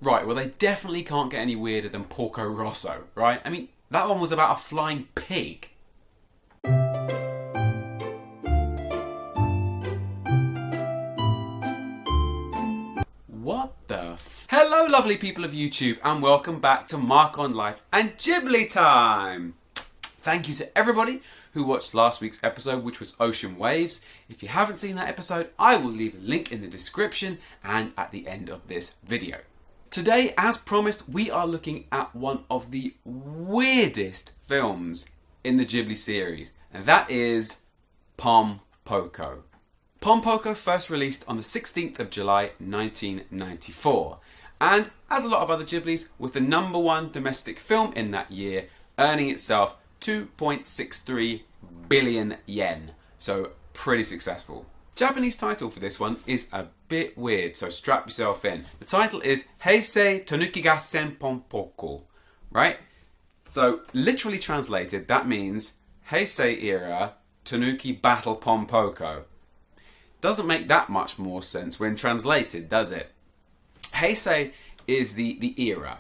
Right, well they definitely can't get any weirder than Porco Rosso, right? I mean, that one was about a flying pig. What the Hello lovely people of YouTube and welcome back to Mark on Life and GhibliTime! Thank you to everybody who watched last week's episode, which was Ocean Waves. If you haven't seen that episode, I will leave a link in the description and at the end of this video. Today, as promised, we are looking at one of the weirdest films in the Ghibli series, and that is Pom Poko. Pom Poko first released on the 16th of July 1994, and as a lot of other Ghiblis, was the #1 domestic film in that year, earning itself 2.63 billion yen, so pretty successful. Japanese title for this one is a bit weird, so strap yourself in. The title is Heisei Tanuki Gassen Pom Poko, right? So literally translated, that means Heisei era Tanuki battle Pom Poko. Doesn't make that much more sense when translated, does it? Heisei is the era.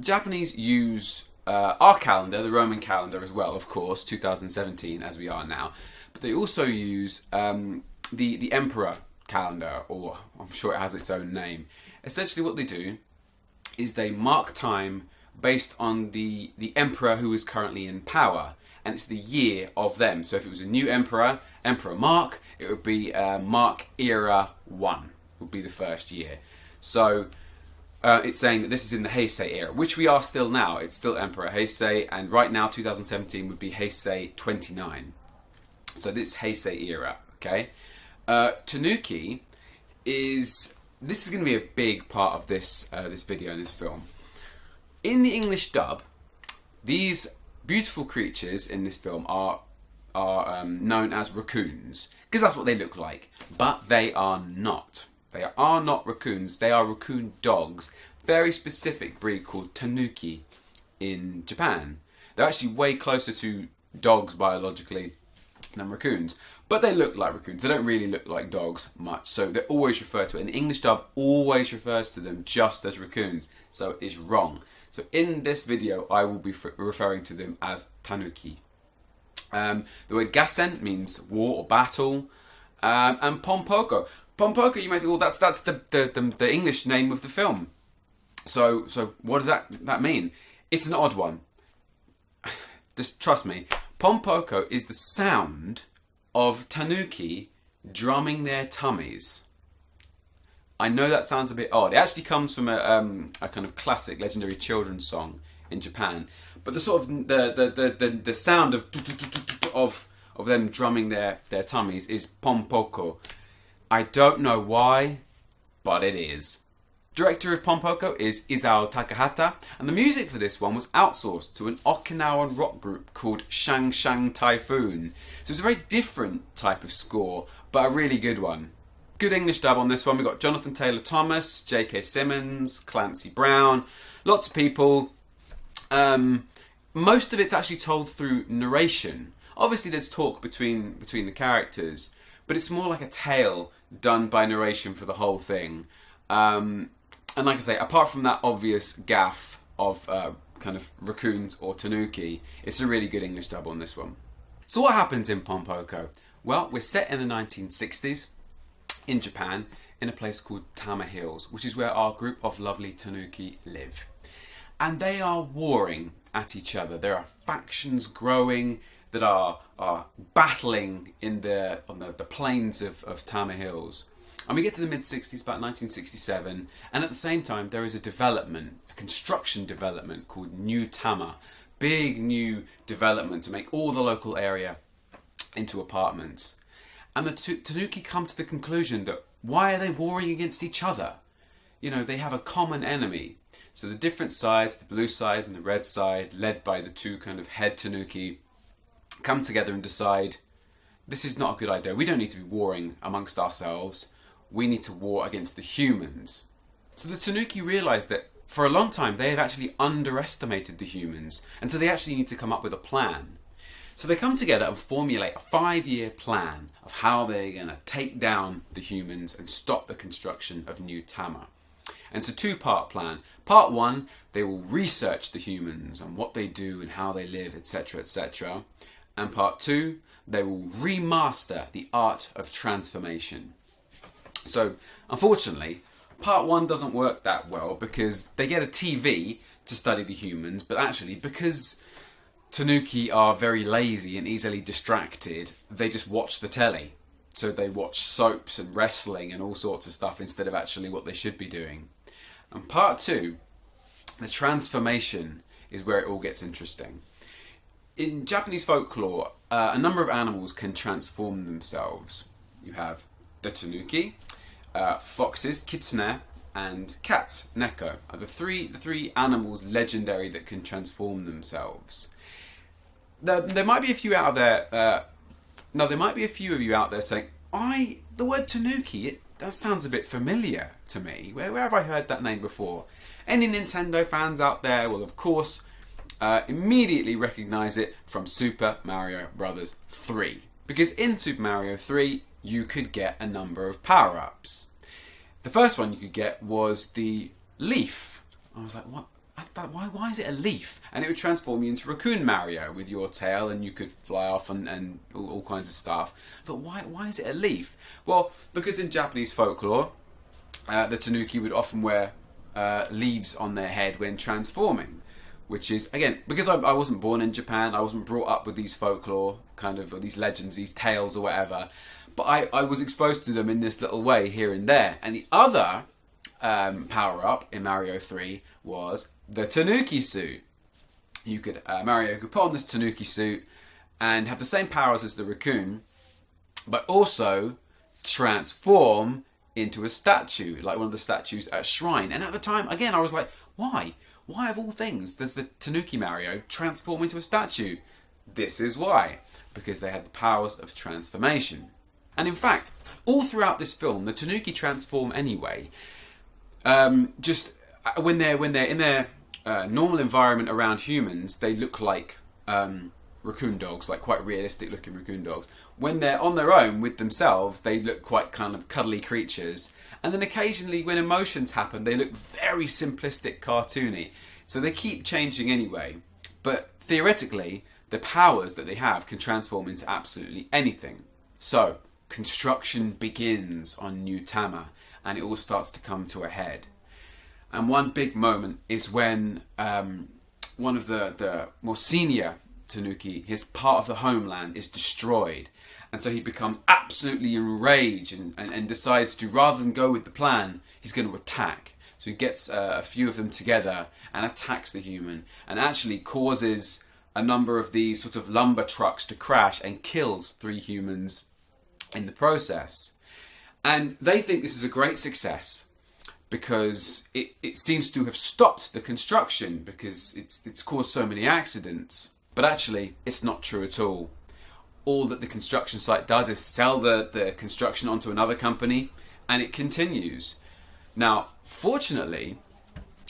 Japanese use our calendar, the Roman calendar as well, of course, 2017 as we are now. But they also use the emperor calendar, or I'm sure it has its own name. Essentially what they do is they mark time based on the emperor who is currently in power. And it's the year of them. So if it was a new emperor, Emperor Mark, it would be Mark Era 1, would be the first year. So it's saying that this is in the Heisei era, which we are still now. It's still Emperor Heisei, and right now 2017 would be Heisei 29. So this Heisei era, okay? Tanuki this is going to be a big part of this video and this film. In the English dub, these beautiful creatures in this film are known as raccoons, because that's what they look like, but they are not. They are not raccoons, they are raccoon dogs. Very specific breed called tanuki in Japan. They're actually way closer to dogs biologically than raccoons, but they look like raccoons. They don't really look like dogs much, so they're always referred to it. And the English dub always refers to them just as raccoons, so it's wrong. So in this video, I will be referring to them as tanuki. The word gassen means war or battle, and Pom Poko. Pom Poko, you might think, well, that's the English name of the film. So what does that mean? It's an odd one. Just trust me. Pom Poko is the sound of tanuki drumming their tummies. I know that sounds a bit odd. It actually comes from a kind of classic legendary children's song in Japan. But the sort of the sound of them drumming their tummies is Pom Poko. I don't know why, but it is. Director of Pom Poko is Isao Takahata, and the music for this one was outsourced to an Okinawan rock group called Shang Shang Typhoon. So it's a very different type of score, but a really good one. Good English dub on this one. We've got Jonathan Taylor Thomas, J.K. Simmons, Clancy Brown, lots of people. Most of it's actually told through narration. Obviously there's talk between the characters, but it's more like a tale done by narration for the whole thing. And like I say, apart from that obvious gaffe of kind of raccoons or tanuki, it's a really good English dub on this one. So what happens in Pom Poko? Well, we're set in the 1960s in Japan, in a place called Tama Hills, which is where our group of lovely tanuki live. And they are warring at each other. There are factions growing that are battling on the plains of Tama Hills. And we get to the mid-60s, about 1967, and at the same time there is a construction development called New Tama. Big new development to make all the local area into apartments. And the tanuki come to the conclusion that why are they warring against each other? You know, they have a common enemy. So the different sides, the blue side and the red side, led by the two kind of head tanuki, come together and decide, this is not a good idea. We don't need to be warring amongst ourselves. We need to war against the humans. So the tanuki realise that for a long time they have actually underestimated the humans, and so they actually need to come up with a plan. So they come together and formulate a 5-year plan of how they're going to take down the humans and stop the construction of New Tama. And it's a two-part plan. Part one, they will research the humans and what they do and how they live, etc., etc. And part two, they will remaster the art of transformation. So, unfortunately, part one doesn't work that well because they get a TV to study the humans, but actually, because tanuki are very lazy and easily distracted, they just watch the telly. So they watch soaps and wrestling and all sorts of stuff instead of actually what they should be doing. And part two, the transformation, is where it all gets interesting. In Japanese folklore, a number of animals can transform themselves. You have the tanuki, foxes, kitsune, and cats, neko, are the three animals legendary that can transform themselves. There might be a few out there. There might be a few of you out there saying, the word tanuki, that sounds a bit familiar to me. Where have I heard that name before? Any Nintendo fans out there will, of course, immediately recognise it from Super Mario Bros. 3. Because in Super Mario 3, you could get a number of power-ups. The first one you could get was the leaf. I was like, what? Why is it a leaf? And it would transform you into Raccoon Mario with your tail, and you could fly off and all kinds of stuff. I thought, why is it a leaf? Well, because in Japanese folklore, the tanuki would often wear leaves on their head when transforming. Which is, again, because I wasn't born in Japan, I wasn't brought up with these folklore, or these legends, these tales or whatever. But I was exposed to them in this little way here and there. And the other power-up in Mario 3 was the tanuki suit. Mario could put on this tanuki suit and have the same powers as the raccoon, but also transform into a statue, like one of the statues at Shrine. And at the time, again, I was like, why? Why of all things does the Tanuki Mario transform into a statue? This is why. Because they had the powers of transformation. And in fact, all throughout this film, the Tanuki transform anyway. Just when they're in their normal environment around humans, they look like raccoon dogs, like quite realistic looking raccoon dogs. When they're on their own with themselves, they look quite kind of cuddly creatures. And then occasionally when emotions happen, they look very simplistic, cartoony. So they keep changing anyway. But theoretically, the powers that they have can transform into absolutely anything. So construction begins on New Tama, and it all starts to come to a head. And one big moment is when one of the more senior Tanuki, his part of the homeland, is destroyed. And so he becomes absolutely enraged and decides to, rather than go with the plan, he's going to attack. So he gets a few of them together and attacks the human, and actually causes a number of these sort of lumber trucks to crash and kills 3 humans in the process. And they think this is a great success because it seems to have stopped the construction because it's caused so many accidents. But actually, it's not true at all. All that the construction site does is sell the construction onto another company, and it continues. Now, fortunately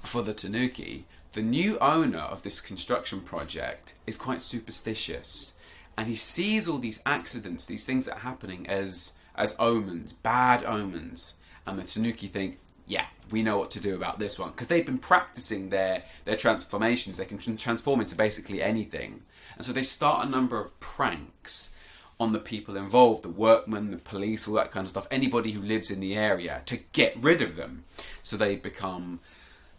for the Tanuki, the new owner of this construction project is quite superstitious, and he sees all these accidents, these things that are happening as omens, bad omens. And the Tanuki think, yeah, we know what to do about this one, because they've been practicing their transformations. They can transform into basically anything. And so they start a number of pranks on the people involved, the workmen, the police, all that kind of stuff, anybody who lives in the area, to get rid of them. So they become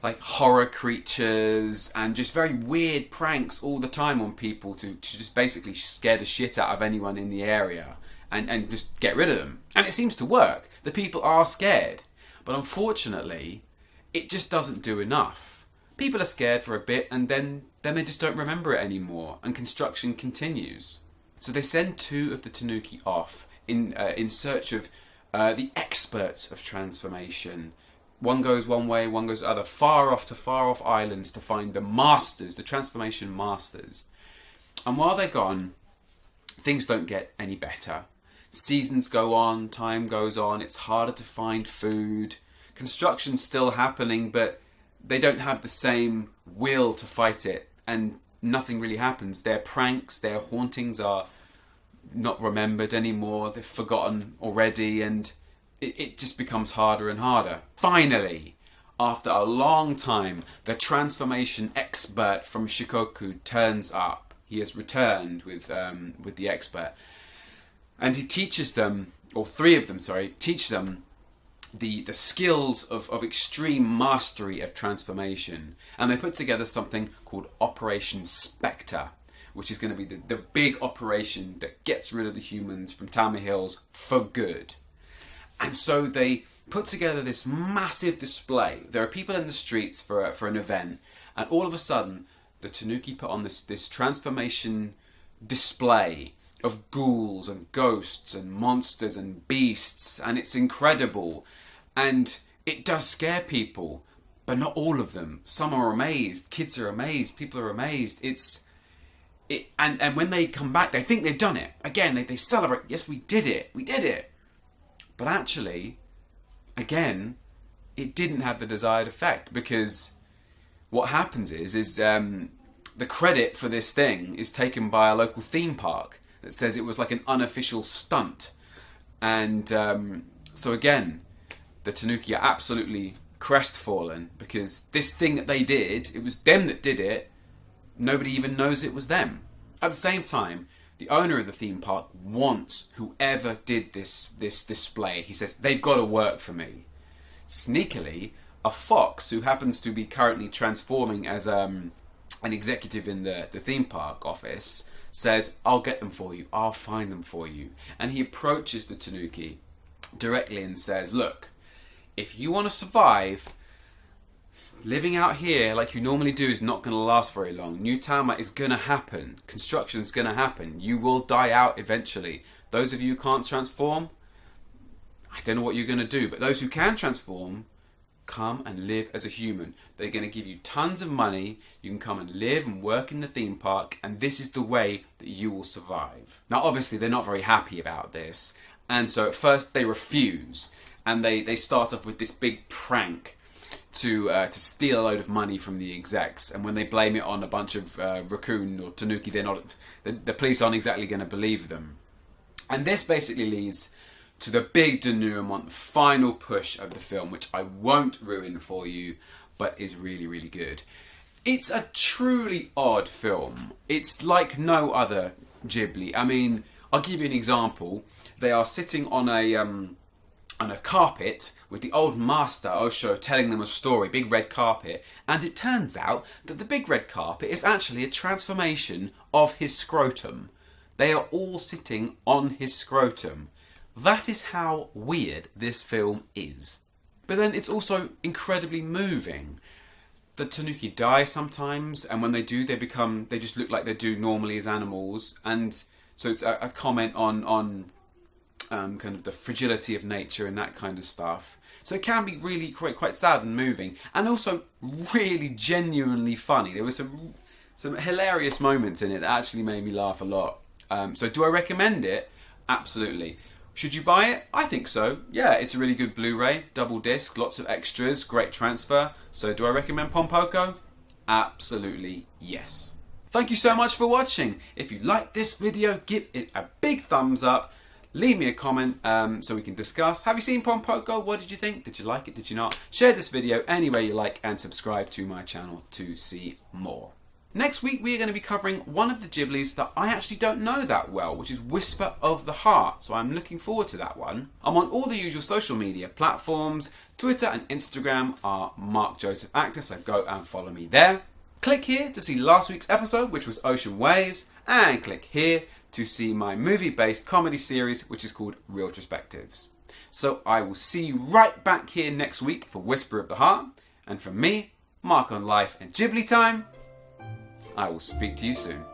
like horror creatures and just very weird pranks all the time on people to just basically scare the shit out of anyone in the area and just get rid of them. And it seems to work. The people are scared. But unfortunately, it just doesn't do enough. People are scared for a bit, and then they just don't remember it anymore, and construction continues. So they send 2 of the Tanuki off in search of the experts of transformation. One goes one way, one goes the other, far off islands to find the masters, the transformation masters. And while they're gone, things don't get any better. Seasons go on, time goes on, it's harder to find food. Construction's still happening, but they don't have the same will to fight it, and nothing really happens. Their pranks, their hauntings are not remembered anymore, they're forgotten already, and it just becomes harder and harder. Finally, after a long time, the transformation expert from Shikoku turns up. He has returned with the expert. And he teaches them, or three of them, teach them the skills of extreme mastery of transformation. And they put together something called Operation Spectre, which is going to be the big operation that gets rid of the humans from Tama Hills for good. And so they put together this massive display. There are people in the streets for an event, and all of a sudden the tanuki put on this transformation display of ghouls and ghosts and monsters and beasts, and it's incredible. And it does scare people, but not all of them. Some are amazed, kids are amazed, people are amazed. And when they come back, they think they've done it. Again, they celebrate, yes, we did it. But actually, again, it didn't have the desired effect, because what happens is the credit for this thing is taken by a local theme park that says it was like an unofficial stunt. And so again, the tanuki are absolutely crestfallen, because this thing that they did, it was them that did it, nobody even knows it was them. At the same time, the owner of the theme park wants whoever did this display. He says, they've got to work for me. Sneakily, a fox who happens to be currently transforming as an executive in the theme park office says, I'll get them for you, I'll find them for you. And he approaches the tanuki directly and says, look, if you want to survive, living out here like you normally do is not going to last very long. New Tama is going to happen. Construction is going to happen. You will die out eventually. Those of you who can't transform, I don't know what you're going to do. But those who can transform, come and live as a human. They're going to give you tons of money. You can come and live and work in the theme park. And this is the way that you will survive. Now, obviously, they're not very happy about this. And so at first they refuse. And they start off with this big prank to steal a load of money from the execs, and when they blame it on a bunch of raccoon or tanuki, the police aren't exactly going to believe them. And this basically leads to the big denouement, final push of the film, which I won't ruin for you, but is really, really good. It's a truly odd film. It's like no other Ghibli. I mean, I'll give you an example. They are sitting on a carpet with the old master Osho telling them a story, big red carpet, and it turns out that the big red carpet is actually a transformation of his scrotum. They are all sitting on his scrotum. That is how weird this film is. But then it's also incredibly moving. The tanuki die sometimes, and when they do, they just look like they do normally as animals, and so it's a comment on kind of the fragility of nature and that kind of stuff. So it can be really quite sad and moving, and also really genuinely funny. There were some hilarious moments in it that actually made me laugh a lot. So do I recommend it? Absolutely. Should you buy it? I think so. Yeah, it's a really good Blu-ray, double disc, lots of extras, great transfer. So do I recommend Pom Poko? Absolutely yes. Thank you so much for watching. If you liked this video, give it a big thumbs up. Leave me a comment so we can discuss. Have you seen Pom Poko? What did you think? Did you like it? Did you not? Share this video any way you like and subscribe to my channel to see more. Next week we are going to be covering one of the Ghiblis that I actually don't know that well, which is Whisper of the Heart. So I'm looking forward to that one. I'm on all the usual social media platforms. Twitter and Instagram are Mark Joseph Actor, so go and follow me there. Click here to see last week's episode, which was Ocean Waves, and click here to see my movie-based comedy series, which is called Retrospectives. So I will see you right back here next week for Whisper of the Heart. And from me, Mark on Life and GhibliTime, I will speak to you soon.